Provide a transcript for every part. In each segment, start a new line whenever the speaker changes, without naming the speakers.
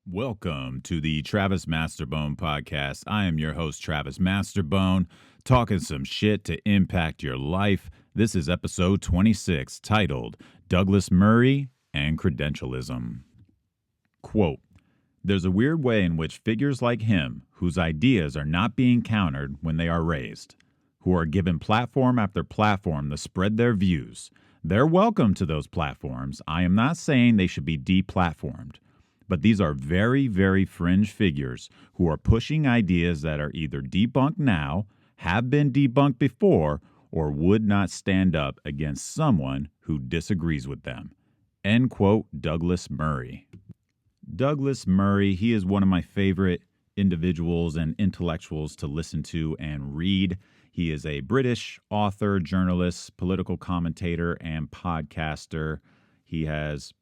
Welcome to the Travis Masterbone podcast. I am your host, Travis Masterbone, talking some shit to impact your life. This is episode 26, titled Douglas Murray and Credentialism. Quote, "There's a weird way in which figures like him, whose ideas are not being countered when they are raised, who are given platform after platform to spread their views, they're welcome to those platforms. I am not saying they should be deplatformed. But these are very, very fringe figures who are pushing ideas that are either debunked now, have been debunked before, or would not stand up against someone who disagrees with them." End quote, Douglas Murray. Douglas Murray, he is one of my favorite individuals and intellectuals to listen to and read. He is a British author, journalist, political commentator, and podcaster. He has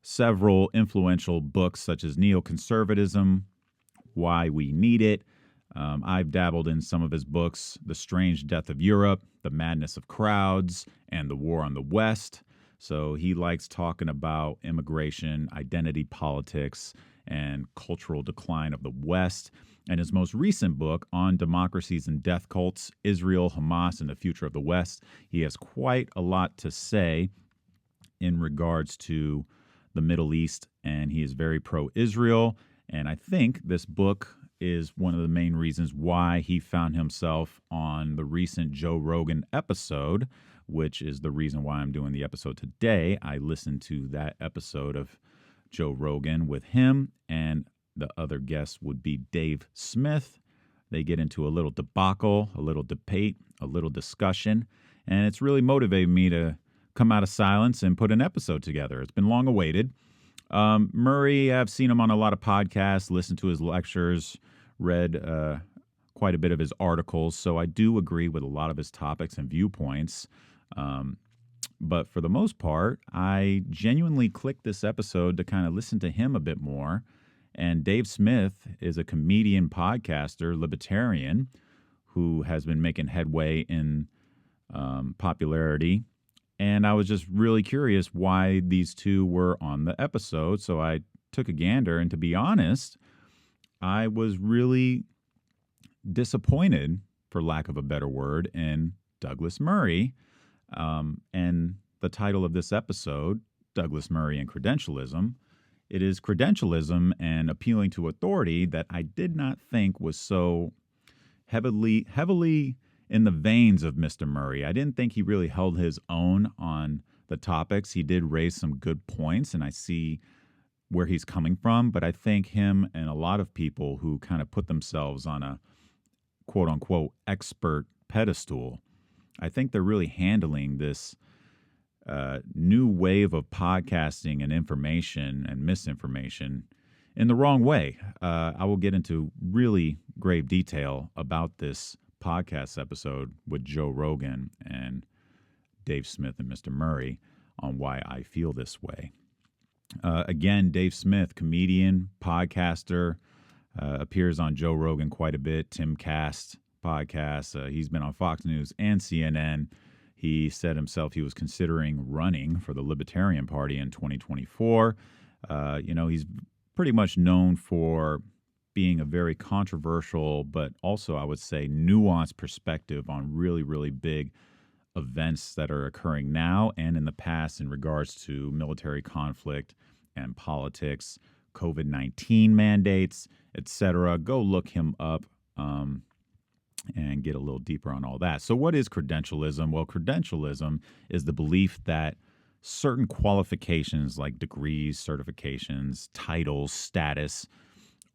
several influential books such as Neoconservatism, Why We Need It. I've dabbled in some of his books, The Strange Death of Europe, The Madness of Crowds, and The War on the West. So he likes talking about immigration, identity politics, and cultural decline of the West. And his most recent book on democracies and death cults, Israel, Hamas, and the Future of the West, he has quite a lot to say in regards to the Middle East, and he is very pro-Israel. And I think this book is one of the main reasons why he found himself on the recent Joe Rogan episode, which is the reason why I'm doing the episode today. I listened to that episode of Joe Rogan with him, and the other guest would be Dave Smith. They get into a little debacle, a little debate, a little discussion, and it's really motivated me to come out of silence and put an episode together. It's been long awaited. Murray, I've seen him on a lot of podcasts, listened to his lectures, read quite a bit of his articles, so I do agree with a lot of his topics and viewpoints. But for the most part, I genuinely clicked this episode to kind of listen to him a bit more. And Dave Smith is a comedian, podcaster, libertarian, who has been making headway in popularity. And I was just really curious why these two were on the episode. So I took a gander. And to be honest, I was really disappointed, for lack of a better word, in Douglas Murray. And the title of this episode, Douglas Murray and Credentialism, it is credentialism and appealing to authority that I did not think was so heavily in the veins of Mr. Murray. I didn't think he really held his own on the topics. He did raise some good points, and I see where he's coming from, but I think him and a lot of people who kind of put themselves on a quote-unquote expert pedestal, I think they're really handling this new wave of podcasting and information and misinformation in the wrong way. I will get into really grave detail about this podcast episode with Joe Rogan and Dave Smith and Mr. Murray on why I feel this way. Again, Dave Smith, comedian, podcaster, appears on Joe Rogan quite a bit, Timcast podcast. He's been on Fox News and CNN. He said himself he was considering running for the Libertarian Party in 2024. He's pretty much known for being a very controversial, but also I would say nuanced perspective on really, really big events that are occurring now and in the past in regards to military conflict and politics, COVID-19 mandates, etc. Go look him up and get a little deeper on all that. So what is credentialism? Well, credentialism is the belief that certain qualifications like degrees, certifications, titles, status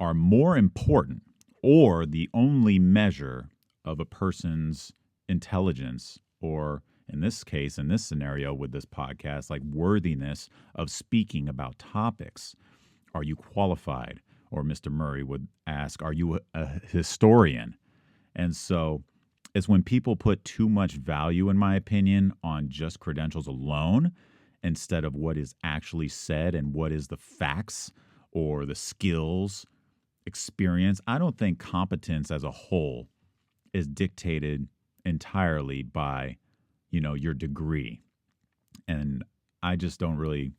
are more important or the only measure of a person's intelligence, or in this case, in this scenario with this podcast, like worthiness of speaking about topics. Are you qualified? Or Mr. Murray would ask, are you a historian? And so it's when people put too much value, in my opinion, on just credentials alone instead of what is actually said and what is the facts or the skills, experience. I don't think competence as a whole is dictated entirely by, your degree. And I just don't really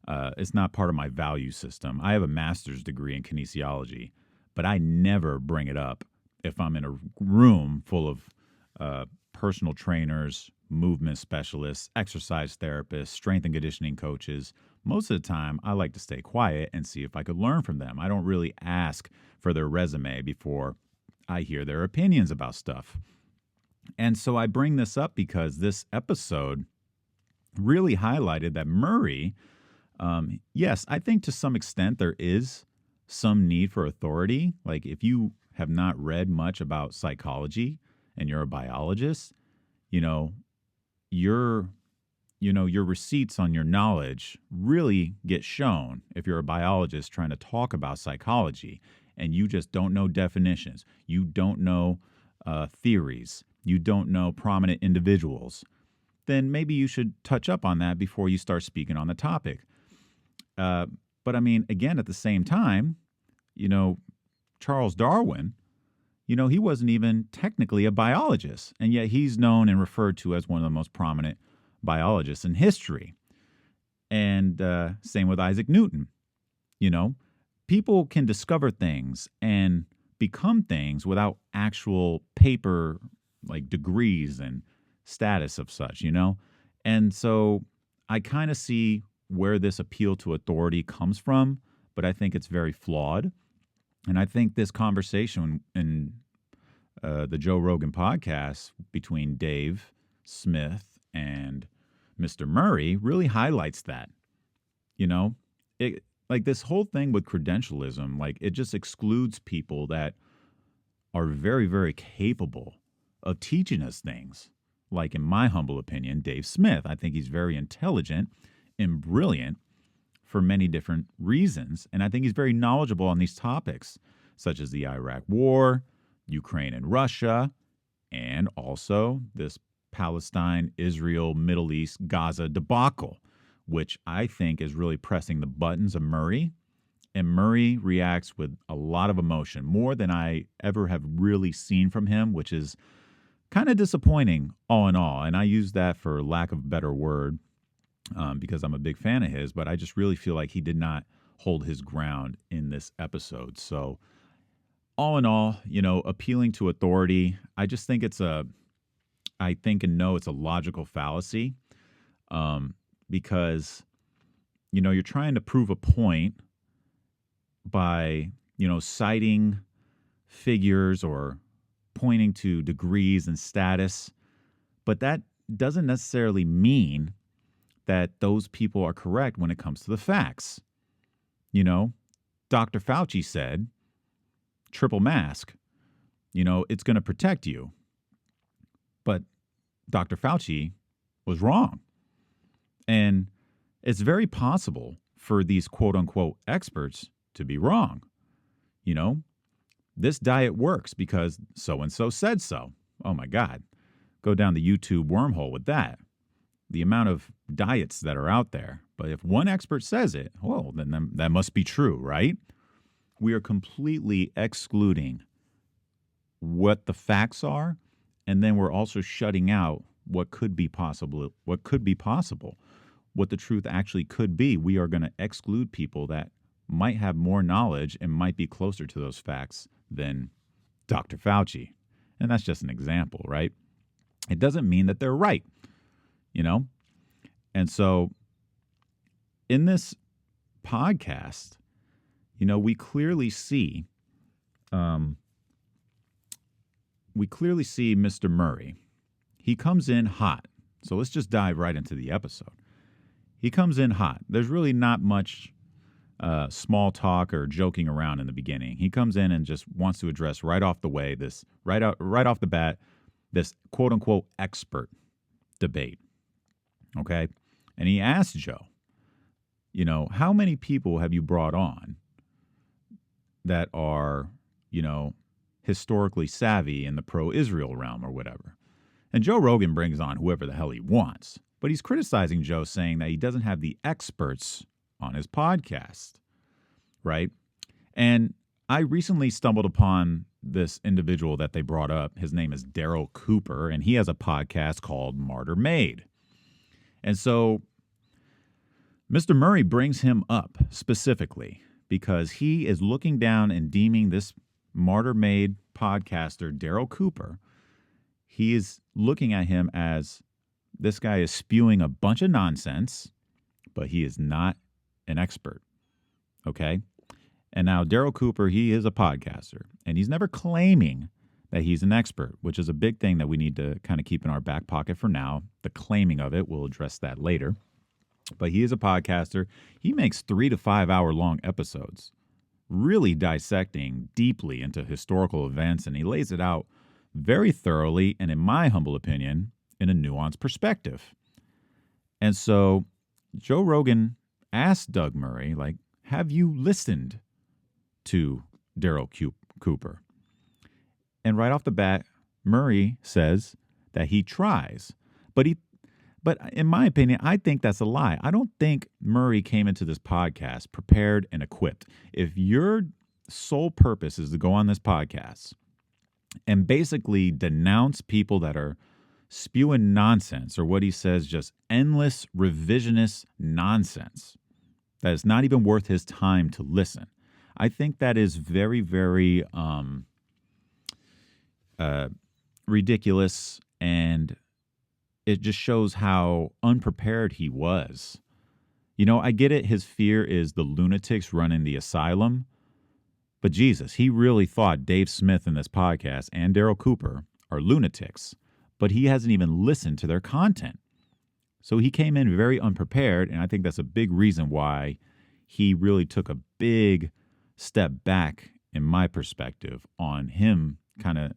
It's not part of my value system. I have a master's degree in kinesiology, but I never bring it up if I'm in a room full of personal trainers, movement specialists, exercise therapists, strength and conditioning coaches. Most of the time, I like to stay quiet and see if I could learn from them. I don't really ask for their resume before I hear their opinions about stuff. And so I bring this up because this episode really highlighted that Murray, yes, I think to some extent there is some need for authority. Like if you have not read much about psychology and you're a biologist, your receipts on your knowledge really get shown if you're a biologist trying to talk about psychology and you just don't know definitions, you don't know theories, you don't know prominent individuals, then maybe you should touch up on that before you start speaking on the topic. But I mean, again, at the same time, Charles Darwin, he wasn't even technically a biologist, and yet he's known and referred to as one of the most prominent biologists in history. And same with Isaac Newton. People can discover things and become things without actual paper, like degrees and status of such, And so I kind of see where this appeal to authority comes from, but I think it's very flawed. And I think this conversation in the Joe Rogan podcast between Dave Smith and Mr. Murray really highlights that. Like this whole thing with credentialism, like it just excludes people that are very, very capable of teaching us things. Like in my humble opinion, Dave Smith. I think he's very intelligent and brilliant for many different reasons. And I think he's very knowledgeable on these topics, such as the Iraq War, Ukraine and Russia, and also this Palestine, Israel, Middle East, Gaza debacle, which I think is really pressing the buttons of Murray. And Murray reacts with a lot of emotion, more than I ever have really seen from him, which is kind of disappointing all in all. And I use that for lack of a better word because I'm a big fan of his, but I just really feel like he did not hold his ground in this episode. So all in all, appealing to authority, I just think it's a logical fallacy because, you're trying to prove a point by, citing figures or pointing to degrees and status, but that doesn't necessarily mean that those people are correct when it comes to the facts. Dr. Fauci said, triple mask, it's going to protect you. But Dr. Fauci was wrong. And it's very possible for these quote unquote experts to be wrong. This diet works because so-and-so said so. Oh my God. Go down the YouTube wormhole with that. The amount of diets that are out there. But if one expert says it, well, then that must be true, right? We are completely excluding what the facts are, and then we're also shutting out what could be possible, what the truth actually could be. We are going to exclude people that might have more knowledge and might be closer to those facts than Dr. Fauci. And that's just an example, right? It doesn't mean that they're right, And so in this podcast, we clearly see Mr. Murray. He comes in hot. So let's just dive right into the episode. He comes in hot. There's really not much small talk or joking around in the beginning. He comes in and just wants to address right off the bat, this quote unquote expert debate. Okay. And he asked Joe, how many people have you brought on that are, historically savvy in the pro-Israel realm or whatever? And Joe Rogan brings on whoever the hell he wants. But he's criticizing Joe, saying that he doesn't have the experts on his podcast, right? And I recently stumbled upon this individual that they brought up. His name is Daryl Cooper, and he has a podcast called Martyr Made. And so Mr. Murray brings him up specifically because he is looking down and deeming this martyr-made podcaster, Daryl Cooper. He is looking at him as this guy is spewing a bunch of nonsense, but he is not an expert. Okay? And now Daryl Cooper, he is a podcaster, and he's never claiming that he's an expert, which is a big thing that we need to kind of keep in our back pocket for now. The claiming of it, we'll address that later. But he is a podcaster. He makes 3 to 5 hour long episodes, really dissecting deeply into historical events, and he lays it out very thoroughly and, in my humble opinion, in a nuanced perspective. And so Joe Rogan asked Doug Murray, like, have you listened to Daryl Cooper? And right off the bat, Murray says that he tries. But in my opinion, I think that's a lie. I don't think Murray came into this podcast prepared and equipped. If your sole purpose is to go on this podcast and basically denounce people that are spewing nonsense, or what he says, just endless revisionist nonsense, that is not even worth his time to listen, I think that is very, very ridiculous, and it just shows how unprepared he was. You know, I get it. His fear is the lunatics running the asylum. But Jesus, he really thought Dave Smith in this podcast and Daryl Cooper are lunatics. But he hasn't even listened to their content. So he came in very unprepared, and I think that's a big reason why he really took a big step back, in my perspective, on him kind of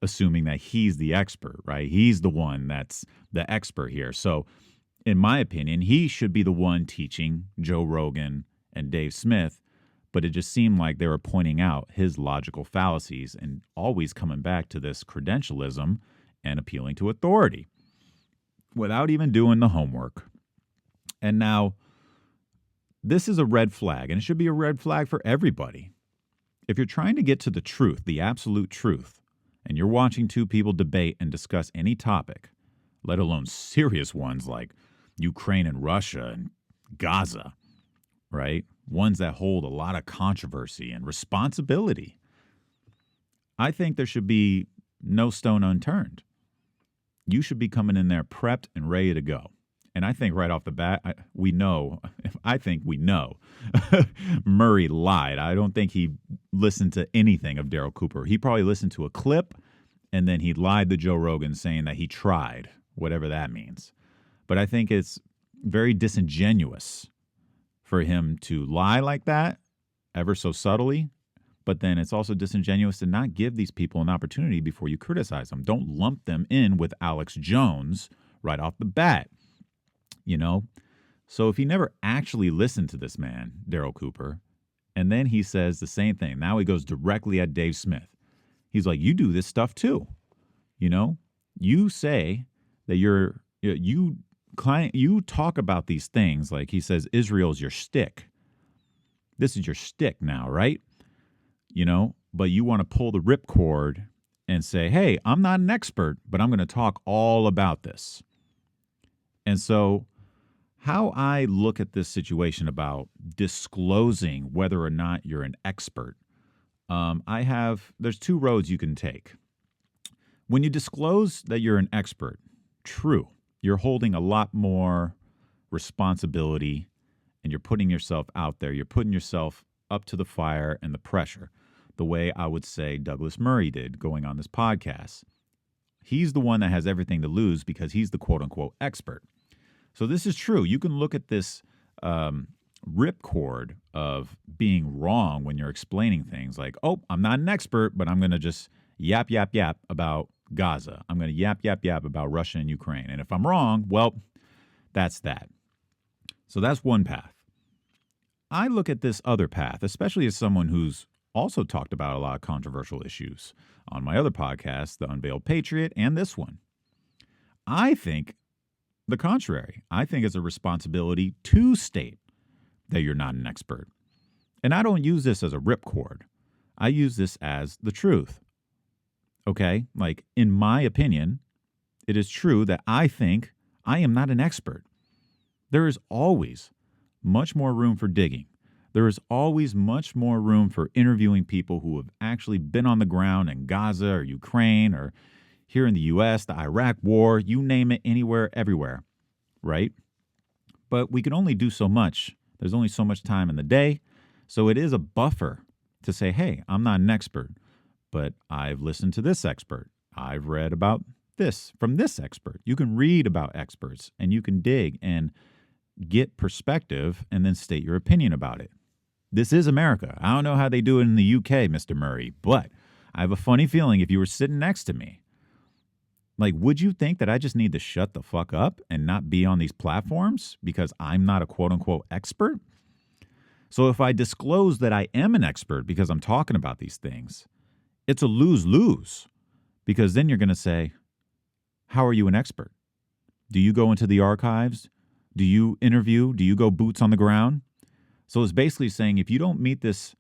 assuming that he's the expert, right? He's the one that's the expert here. So in my opinion, he should be the one teaching Joe Rogan and Dave Smith, but it just seemed like they were pointing out his logical fallacies and always coming back to this credentialism and appealing to authority without even doing the homework. And now, this is a red flag, and it should be a red flag for everybody. If you're trying to get to the truth, the absolute truth, and you're watching two people debate and discuss any topic, let alone serious ones like Ukraine and Russia and Gaza, right? Ones that hold a lot of controversy and responsibility, I think there should be no stone unturned. You should be coming in there prepped and ready to go. And I think right off the bat, I think we know Murray lied. I don't think he listened to anything of Daryl Cooper. He probably listened to a clip, and then he lied to Joe Rogan saying that he tried, whatever that means. But I think it's very disingenuous for him to lie like that, ever so subtly. But then it's also disingenuous to not give these people an opportunity before you criticize them. Don't lump them in with Alex Jones right off the bat. You know, so if he never actually listened to this man, Daryl Cooper, and then he says the same thing, now he goes directly at Dave Smith. He's like, you do this stuff too. You know, you say that you talk about these things like he says, Israel's your stick. This is your stick now, right? You know, but you want to pull the ripcord and say, hey, I'm not an expert, but I'm going to talk all about this. And so how I look at this situation about disclosing whether or not you're an expert, there's two roads you can take. When you disclose that you're an expert, true, you're holding a lot more responsibility and you're putting yourself out there. You're putting yourself up to the fire and the pressure, the way I would say Douglas Murray did going on this podcast. He's the one that has everything to lose because he's the quote-unquote expert. So this is true. You can look at this ripcord of being wrong when you're explaining things like, oh, I'm not an expert, but I'm going to just yap about Gaza. I'm going to yap about Russia and Ukraine. And if I'm wrong, well, that's that. So that's one path. I look at this other path, especially as someone who's also talked about a lot of controversial issues on my other podcast, The Unveiled Patriot, and this one. I think the contrary. I think it's a responsibility to state that you're not an expert. And I don't use this as a ripcord. I use this as the truth. Okay? Like, in my opinion, it is true that I think I am not an expert. There is always much more room for digging. There is always much more room for interviewing people who have actually been on the ground in Gaza or Ukraine or here in the U.S., the Iraq War, you name it, anywhere, everywhere, right? But we can only do so much. There's only so much time in the day. So it is a buffer to say, hey, I'm not an expert, but I've listened to this expert. I've read about this from this expert. You can read about experts and you can dig and get perspective and then state your opinion about it. This is America. I don't know how they do it in the UK, Mr. Murray, but I have a funny feeling if you were sitting next to me, like, would you think that I just need to shut the fuck up and not be on these platforms because I'm not a quote unquote expert? So if I disclose that I am an expert because I'm talking about these things, it's a lose-lose because then you're going to say, how are you an expert? Do you go into the archives? Do you interview? Do you go boots on the ground? So it's basically saying if you don't meet this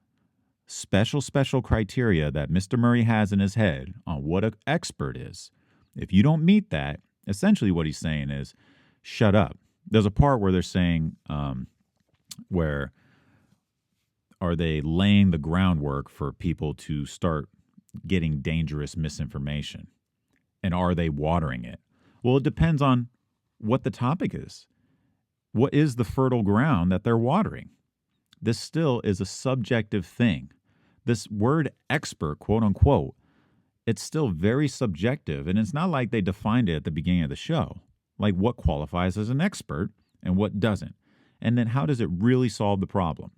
special criteria that Mr. Murray has in his head on what an expert is, if you don't meet that, essentially what he's saying is shut up. There's a part where they're saying where are they laying the groundwork for people to start getting dangerous misinformation? And are they watering it? Well, it depends on what the topic is. What is the fertile ground that they're watering? This still is a subjective thing. This word expert, quote unquote, it's still very subjective. And it's not like they defined it at the beginning of the show. Like what qualifies as an expert and what doesn't. And then how does it really solve the problem?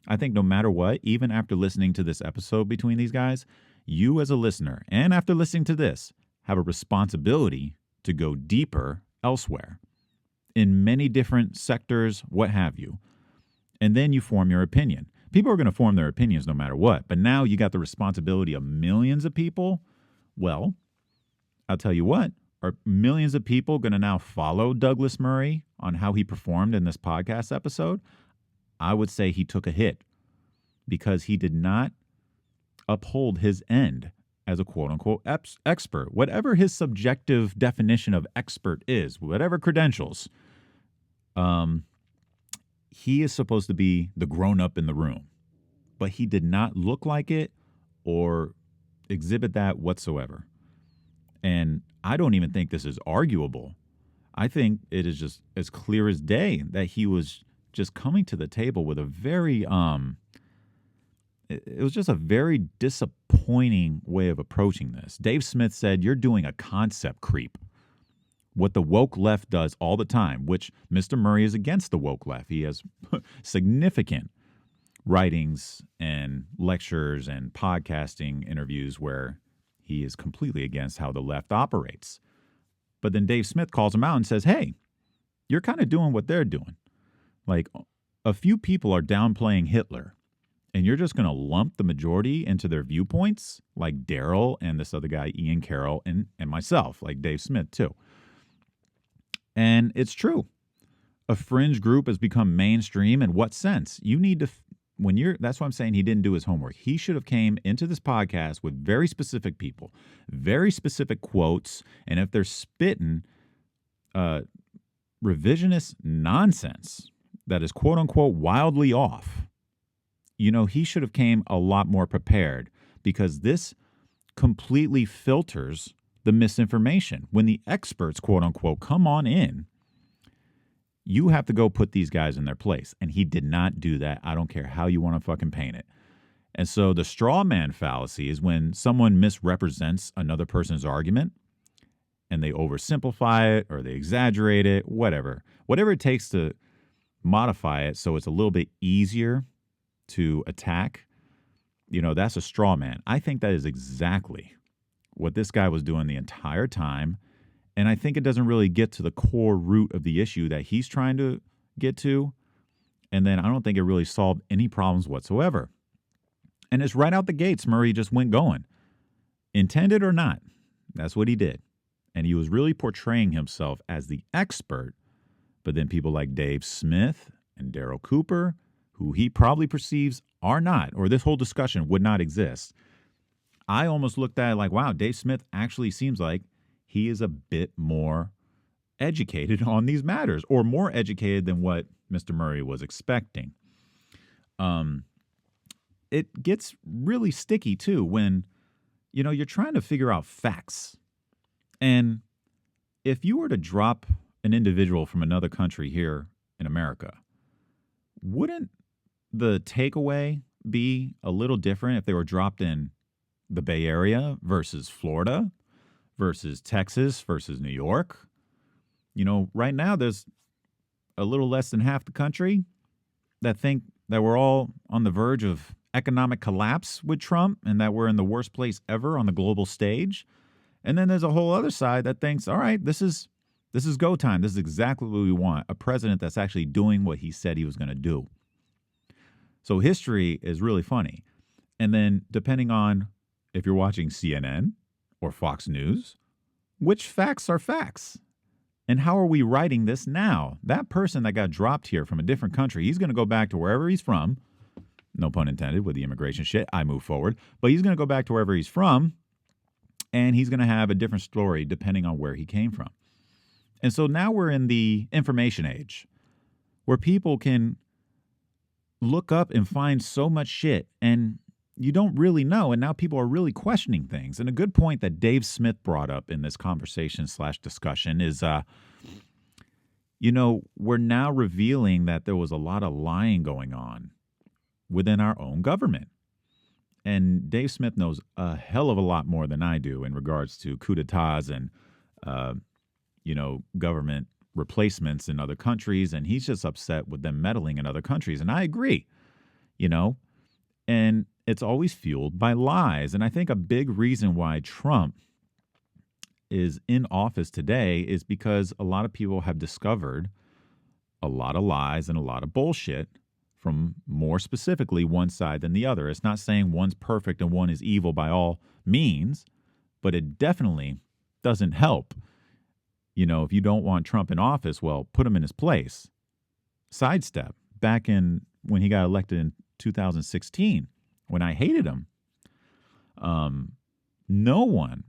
I think no matter what, even after listening to this episode between these guys, you as a listener, and after listening to this, have a responsibility to go deeper elsewhere in many different sectors, what have you. And then you form your opinion. People are going to form their opinions no matter what. But now you got the responsibility of millions of people. Well, I'll tell you what, are millions of people going to now follow Douglas Murray on how he performed in this podcast episode? I would say he took a hit because he did not uphold his end as a quote-unquote expert. Whatever his subjective definition of expert is, whatever credentials, he is supposed to be the grown-up in the room. But he did not look like it or exhibit that whatsoever. And I don't even think this is arguable. I think it is just as clear as day that he was just coming to the table with a very, it was just a very disappointing way of approaching this. Dave Smith said, you're doing a concept creep. What the woke left does all the time, which Mr. Murray is against the woke left. He has significant writings and lectures and podcasting interviews where he is completely against how the left operates. But then Dave Smith calls him out and says, hey, you're kind of doing what they're doing. Like a few people are downplaying Hitler and you're just going to lump the majority into their viewpoints like Daryl and this other guy, Ian Carroll, and myself, like Dave Smith too. And it's true. A fringe group has become mainstream. In what sense? You need to, that's why I'm saying he didn't do his homework. He should have came into this podcast with very specific people, very specific quotes. And if they're spitting revisionist nonsense that is quote unquote wildly off, he should have came a lot more prepared because this completely filters the misinformation. When the experts, quote unquote, come on in, you have to go put these guys in their place. And he did not do that. I don't care how you want to fucking paint it. And so the straw man fallacy is when someone misrepresents another person's argument and they oversimplify it or they exaggerate it, whatever it takes to modify it so it's a little bit easier to attack. That's a straw man. I think that is exactly what this guy was doing the entire time. And I think it doesn't really get to the core root of the issue that he's trying to get to. And then I don't think it really solved any problems whatsoever. And it's right out the gates, Murray just went going. Intended or not, that's what he did. And he was really portraying himself as the expert. But then people like Dave Smith and Daryl Cooper, who he probably perceives are not, or this whole discussion would not exist. I almost looked at it like, wow, Dave Smith actually seems like he is a bit more educated on these matters, or more educated than what Mr. Murray was expecting. It gets really sticky too when, you're trying to figure out facts. And if you were to drop an individual from another country here in America, wouldn't the takeaway be a little different if they were dropped in the Bay Area versus Florida versus Texas versus New York? Right now there's a little less than half the country that think that we're all on the verge of economic collapse with Trump and that we're in the worst place ever on the global stage. And then there's a whole other side that thinks, all right, this is go time. This is exactly what we want. A president that's actually doing what he said he was going to do. So history is really funny. And then depending on if you're watching CNN or Fox News, which facts are facts? And how are we writing this now? That person that got dropped here from a different country, he's going to go back to wherever he's from. No pun intended with the immigration shit. I move forward. But he's going to go back to wherever he's from, and he's going to have a different story depending on where he came from. And so now we're in the information age where people can look up and find so much shit, and you don't really know. And now people are really questioning things. And a good point that Dave Smith brought up in this conversation/discussion is, we're now revealing that there was a lot of lying going on within our own government. And Dave Smith knows a hell of a lot more than I do in regards to coups d'etats and, government replacements in other countries. And he's just upset with them meddling in other countries. And I agree, and it's always fueled by lies. And I think a big reason why Trump is in office today is because a lot of people have discovered a lot of lies and a lot of bullshit from, more specifically, one side than the other. It's not saying one's perfect and one is evil by all means, but it definitely doesn't help. If you don't want Trump in office, well, put him in his place. Sidestep. Back in when he got elected in 2016, when I hated him, no one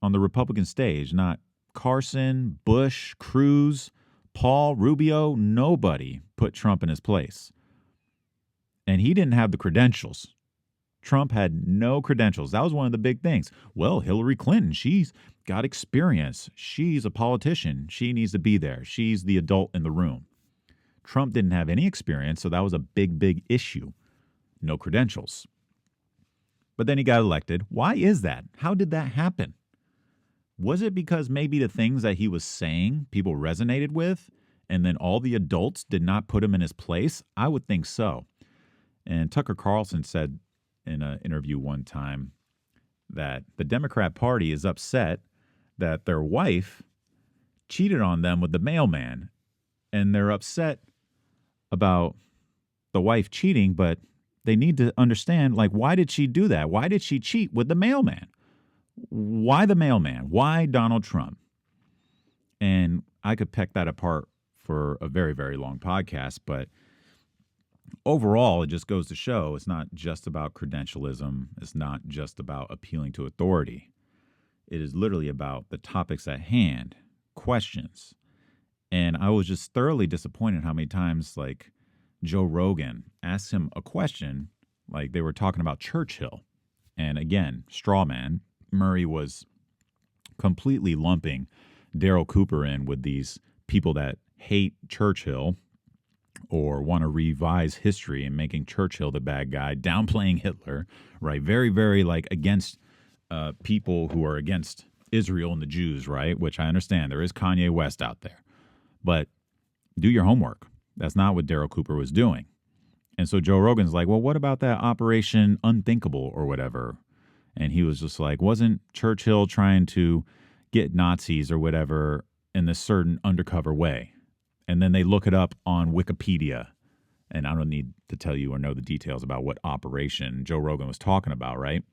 on the Republican stage, not Carson, Bush, Cruz, Paul, Rubio, nobody put Trump in his place. And he didn't have the credentials. Trump had no credentials. That was one of the big things. Well, Hillary Clinton, she's got experience. She's a politician. She needs to be there. She's the adult in the room. Trump didn't have any experience, so that was a big, big issue. No credentials. But then he got elected. Why is that? How did that happen? Was it because maybe the things that he was saying people resonated with, and then all the adults did not put him in his place? I would think so. And Tucker Carlson said in an interview one time that the Democrat Party is upset that their wife cheated on them with the mailman. And they're upset about the wife cheating, but they need to understand, why did she do that? Why did she cheat with the mailman? Why the mailman? Why Donald Trump? And I could peck that apart for a very, very long podcast, but overall, it just goes to show it's not just about credentialism. It's not just about appealing to authority. It is literally about the topics at hand, questions. And I was just thoroughly disappointed how many times, Joe Rogan asked him a question, like they were talking about Churchill. And again, straw man, Murray was completely lumping Daryl Cooper in with these people that hate Churchill or want to revise history and making Churchill the bad guy, downplaying Hitler, right? Very, very against people who are against Israel and the Jews, right? Which I understand. There is Kanye West out there. But do your homework. That's not what Daryl Cooper was doing. And so Joe Rogan's like, well, what about that Operation Unthinkable or whatever? And he was just like, wasn't Churchill trying to get Nazis or whatever in this certain undercover way? And then they look it up on Wikipedia. And I don't need to tell you or know the details about what operation Joe Rogan was talking about, right?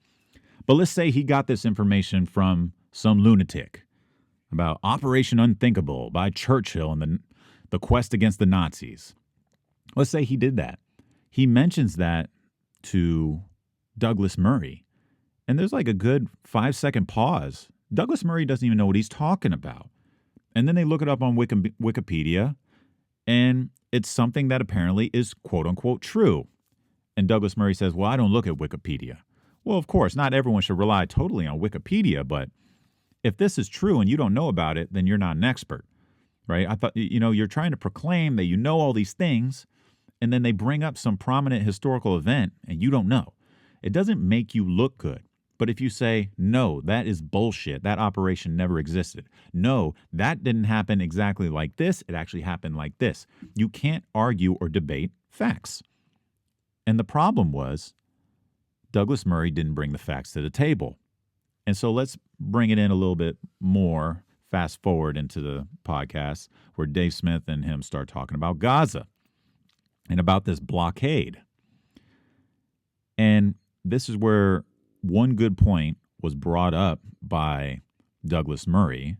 But let's say he got this information from some lunatic about Operation Unthinkable by Churchill and the quest against the Nazis. Let's say he did that. He mentions that to Douglas Murray. And there's a good 5-second pause. Douglas Murray doesn't even know what he's talking about. And then they look it up on Wikipedia, and it's something that apparently is quote unquote true. And Douglas Murray says, well, I don't look at Wikipedia. Well, of course, not everyone should rely totally on Wikipedia, but if this is true and you don't know about it, then you're not an expert, right? I thought, you're trying to proclaim that you know all these things, and then they bring up some prominent historical event and you don't know. It doesn't make you look good. But if you say, no, that is bullshit, that operation never existed. No, that didn't happen exactly like this. It actually happened like this. You can't argue or debate facts. And the problem was Douglas Murray didn't bring the facts to the table. And so let's bring it in a little bit more, fast forward into the podcast where Dave Smith and him start talking about Gaza and about this blockade. And this is where one good point was brought up by Douglas Murray,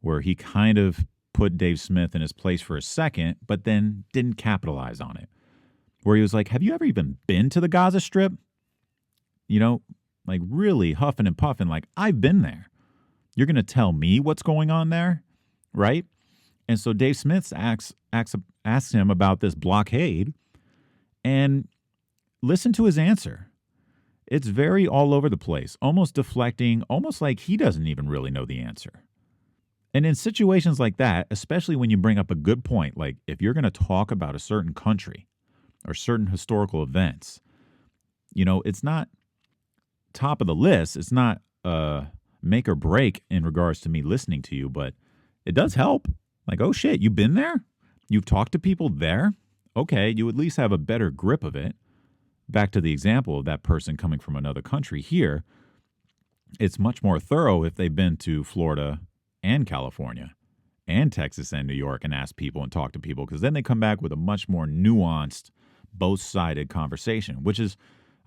where he kind of put Dave Smith in his place for a second, but then didn't capitalize on it. Where he was like, have you ever even been to the Gaza Strip? Like really huffing and puffing, like, I've been there. You're going to tell me what's going on there, right? And so Dave Smith asks him about this blockade, and listen to his answer. It's very all over the place, almost deflecting, almost like he doesn't even really know the answer. And in situations like that, especially when you bring up a good point, like if you're going to talk about a certain country or certain historical events, it's not top of the list. It's not make or break in regards to me listening to you, but it does help. Like, oh shit, you've been there? You've talked to people there? Okay, you at least have a better grip of it. Back to the example of that person coming from another country here, it's much more thorough if they've been to Florida and California and Texas and New York and asked people and talked to people, because then they come back with a much more nuanced, both-sided conversation, which is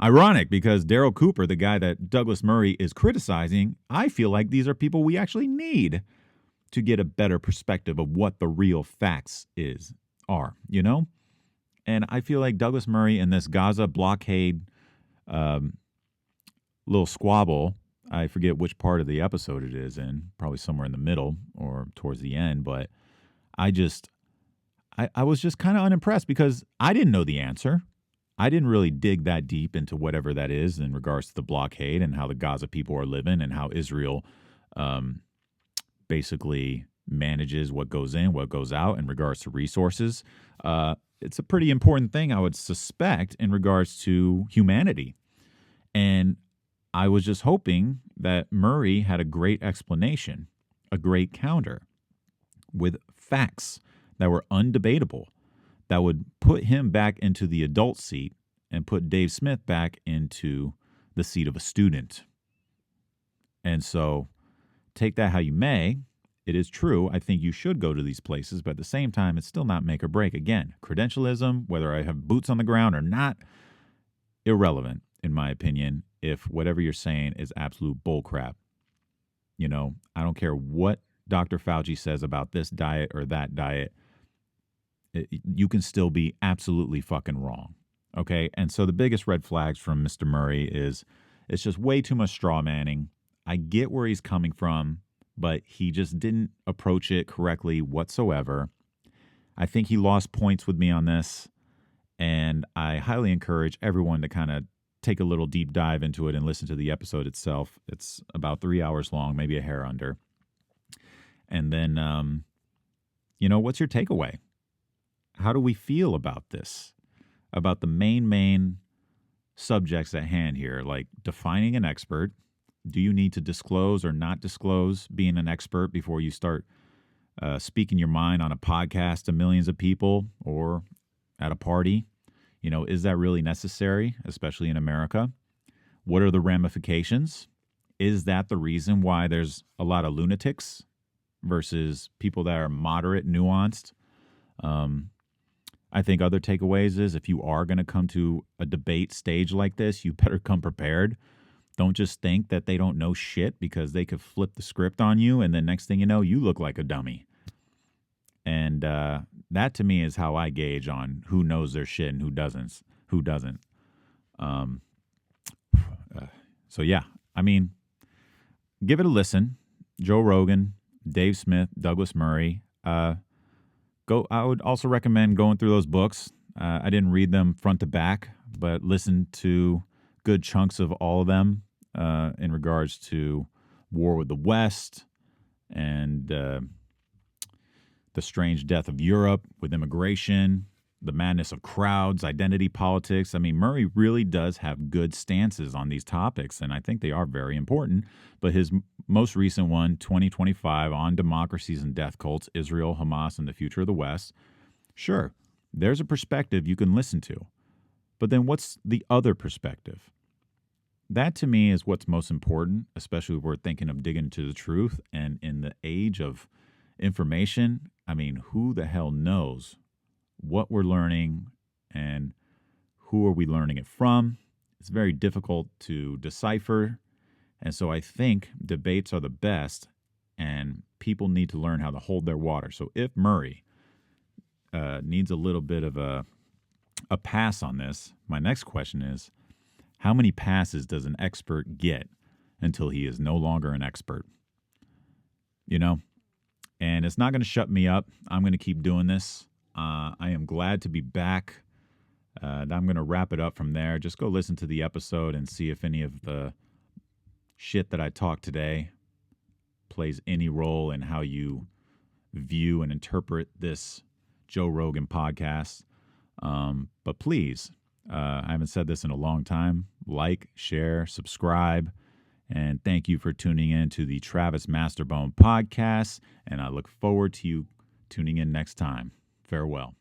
ironic because Daryl Cooper, the guy that Douglas Murray is criticizing, I feel like these are people we actually need to get a better perspective of what the real facts are. And I feel like Douglas Murray and this Gaza blockade little squabble, I forget which part of the episode it is in, probably somewhere in the middle or towards the end, but I was just kind of unimpressed because I didn't know the answer. I didn't really dig that deep into whatever that is in regards to the blockade and how the Gaza people are living and how Israel basically manages what goes in, what goes out in regards to resources. It's a pretty important thing, I would suspect, in regards to humanity. And I was just hoping that Murray had a great explanation, a great counter with facts that were undebatable, that would put him back into the adult seat and put Dave Smith back into the seat of a student. And so take that how you may. It is true. I think you should go to these places, but at the same time, it's still not make or break. Again, credentialism, whether I have boots on the ground or not, irrelevant, in my opinion, if whatever you're saying is absolute bullcrap. I don't care what Dr. Fauci says about this diet or that diet. You can still be absolutely fucking wrong. Okay? And so the biggest red flags from Mr. Murray is it's just way too much straw manning. I get where he's coming from, but he just didn't approach it correctly whatsoever. I think he lost points with me on this, and I highly encourage everyone to kind of take a little deep dive into it and listen to the episode itself. It's about 3 hours long, maybe a hair under. And then, what's your takeaway? How do we feel about this? About the main subjects at hand here, like defining an expert. Do you need to disclose or not disclose being an expert before you start speaking your mind on a podcast to millions of people or at a party? Is that really necessary, especially in America? What are the ramifications? Is that the reason why there's a lot of lunatics versus people that are moderate, nuanced? I think other takeaways is if you are going to come to a debate stage like this, you better come prepared. Don't just think that they don't know shit because they could flip the script on you, and then next thing you know, you look like a dummy. And that to me is how I gauge on who knows their shit and who doesn't. So yeah, I mean, give it a listen. Joe Rogan, Dave Smith, Douglas Murray. I would also recommend going through those books. I didn't read them front to back, but listened to good chunks of all of them in regards to War with the West and the strange death of Europe with immigration, the madness of crowds, identity politics. I mean, Murray really does have good stances on these topics, and I think they are very important. But his most recent one, 2025, on democracies and death cults, Israel, Hamas, and the future of the West, sure, there's a perspective you can listen to. But then what's the other perspective? That, to me, is what's most important, especially if we're thinking of digging into the truth. And in the age of information, I mean, who the hell knows what we're learning and who are we learning it from? It's very difficult to decipher. And so I think debates are the best, and people need to learn how to hold their water. So if Murray needs a little bit of a pass on this, my next question is, how many passes does an expert get until he is no longer an expert? You know? And it's not going to shut me up. I'm going to keep doing this. I am glad to be back. I'm going to wrap it up from there. Just go listen to the episode and see if any of the shit that I talked today plays any role in how you view and interpret this Joe Rogan podcast. But please, I haven't said this in a long time. Like, share, subscribe. And thank you for tuning in to the Travis Masterbone podcast. And I look forward to you tuning in next time. Farewell.